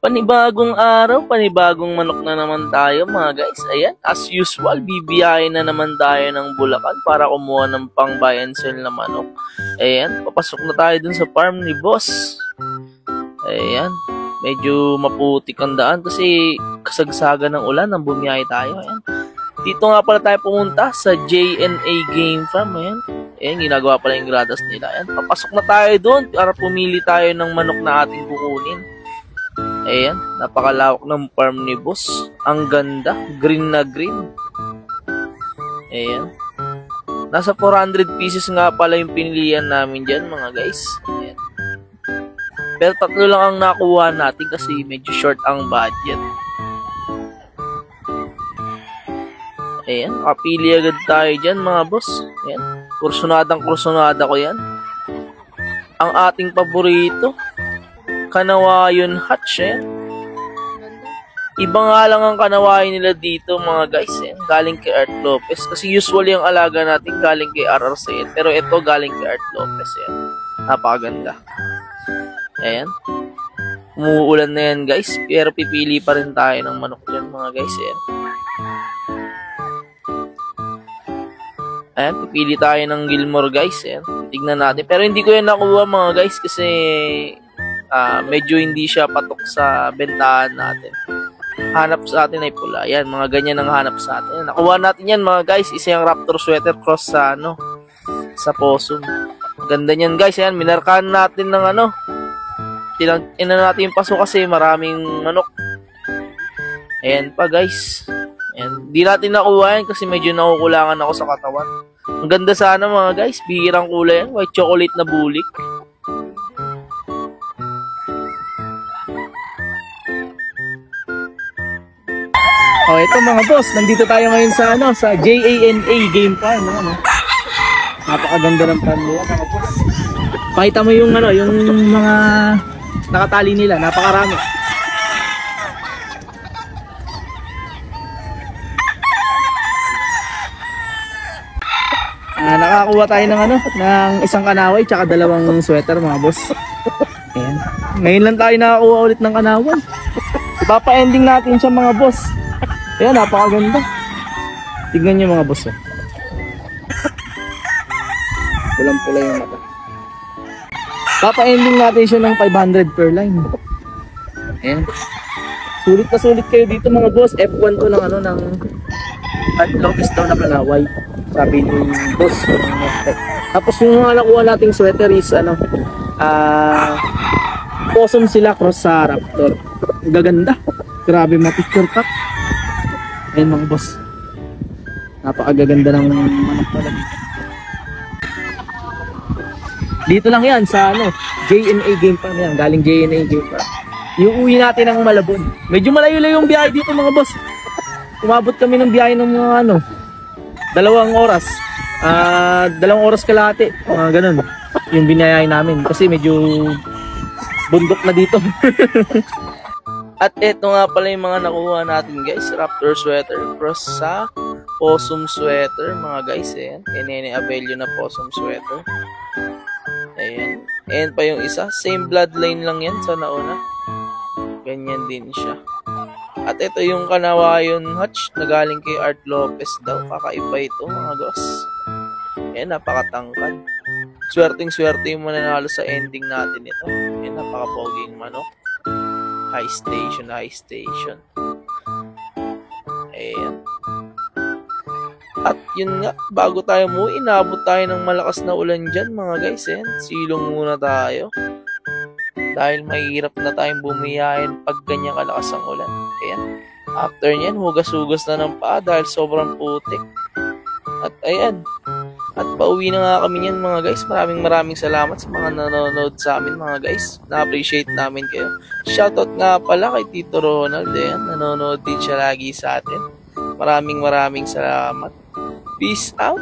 Panibagong araw, panibagong manok na naman tayo mga guys. Ayan, as usual, bibiyahin na naman tayo ng Bulacan para kumuha ng pang buy and sell na manok. Ayan, papasok na tayo dun sa farm ni boss. Ayan, medyo maputik ang daan kasi kasagsagan ng ulan nang bumiyahe tayo. Ayan, dito nga pala tayo pumunta sa J&A Game Farm. Ayan, ayan, ginagawa pala yung gradas nila. Ayan, papasok na tayo dun para pumili tayo ng manok na ating kukunin. Ayan, napakalawak ng farm ni boss. Ang ganda, green na green. Ayan. Nasa 400 pieces nga pala yung pinilian namin dyan mga guys. Ayan. Pero 3 lang ang nakuha natin kasi medyo short ang budget. Ayan, kapili agad tayo dyan mga boss. Ayan, kursunada ko yan. Ang ating paborito, Kanawayon Hatch, eh. Iba nga lang ang kanawayon nila dito mga guys, eh. Galing kay Art Lopez. Kasi usually ang alaga natin galing kay RR Sayed. Pero ito galing kay Art Lopez, eh. Napakaganda. Ayan. Umuulan na yan guys. Pero pipili pa rin tayo ng manok dyan mga guys, eh. Ayan, pipili tayo ng Gilmore guys, eh. Tignan natin. Pero hindi ko yan nakuha mga guys kasi medyo hindi siya patok sa bentahan natin. Hanap sa atin ay pula. Yan, mga ganyan ang hanap sa atin. Nakuha natin yan mga guys. Isa yung Raptor sweater cross sa sa possum. Ganda niyan guys. Yan, minarkahan natin ng ina natin yung paso kasi maraming manok. Ayan pa guys. Ayan, di natin nakuha yan kasi medyo nakukulangan ako sa katawan. Ang ganda sana mga guys. Bihirang kulay yan. White chocolate na bulik. Oh, ito mga boss, nandito tayo ngayon sa sa J&A Game Farm, Napakaganda ng farm nila, mga boss. Pakita mo yung yung mga nakatali nila, napakarami. Nakakuha tayo ng ng isang kanaway tsaka 2 sweater, mga boss. Ayan. Ngayon lang tayo nakakuha ulit ng kanaway. Ipapa-ending natin siya mga boss. Ayan, napakaganda. Tignan nyo mga boss. Pulang-pula yung mata. Papa-ending natin siya ng 500 per line. Ayan. Sulit na sulit kayo dito mga boss. F1 to ng ng longest daw na kanaway. Sabi ni boss. Tapos yung mga nakuha nating sweater is possum sila cross sa Raptor. Gaganda. Grabe ma-picture pack. Ayan mga boss, napakagaganda ng manok pala dito lang yan sa J&A Game Farm yan, galing J&A Game Farm. Iuwi natin ng Malabon. Medyo malayo-layo yung biyahe dito mga boss. Umabot kami ng biyahe ng mga 2 oras, 2 oras kalahati, ganun yung binayahe namin kasi medyo bundok na dito. At eto nga pala yung mga nakuha natin guys. Raptor sweater cross sa possum sweater mga guys. Ayan. Nene Abelio na possum sweater. Ayan. Ayan pa yung isa. Same bloodline lang yan sa nauna. Ganyan din siya. At ito yung Kanawayon Hatch na galing kay Art Lopez daw. Kakaiba ito mga guys. Ayan, napakatangkad. Swerting-swerte yung mananalo sa ending natin ito. Ayan, napakapoging manok. High station. Ayan. At yun nga, bago tayo umuwi, inabot tayo ng malakas na ulan dyan mga guys. Ayan, silong muna tayo. Dahil mahirap na tayong bumiyahin pag ganyan kalakas ang ulan. Ayan. After nyan, hugas-hugas na ng paa dahil sobrang putik. At ayan. At pauwi na nga kami niyan mga guys. Maraming salamat sa mga nanonood sa amin mga guys. Na-appreciate namin kayo. Shoutout nga pala kay Tito Ronald. Ayan, nanonood din siya lagi sa atin. Maraming salamat. Peace out.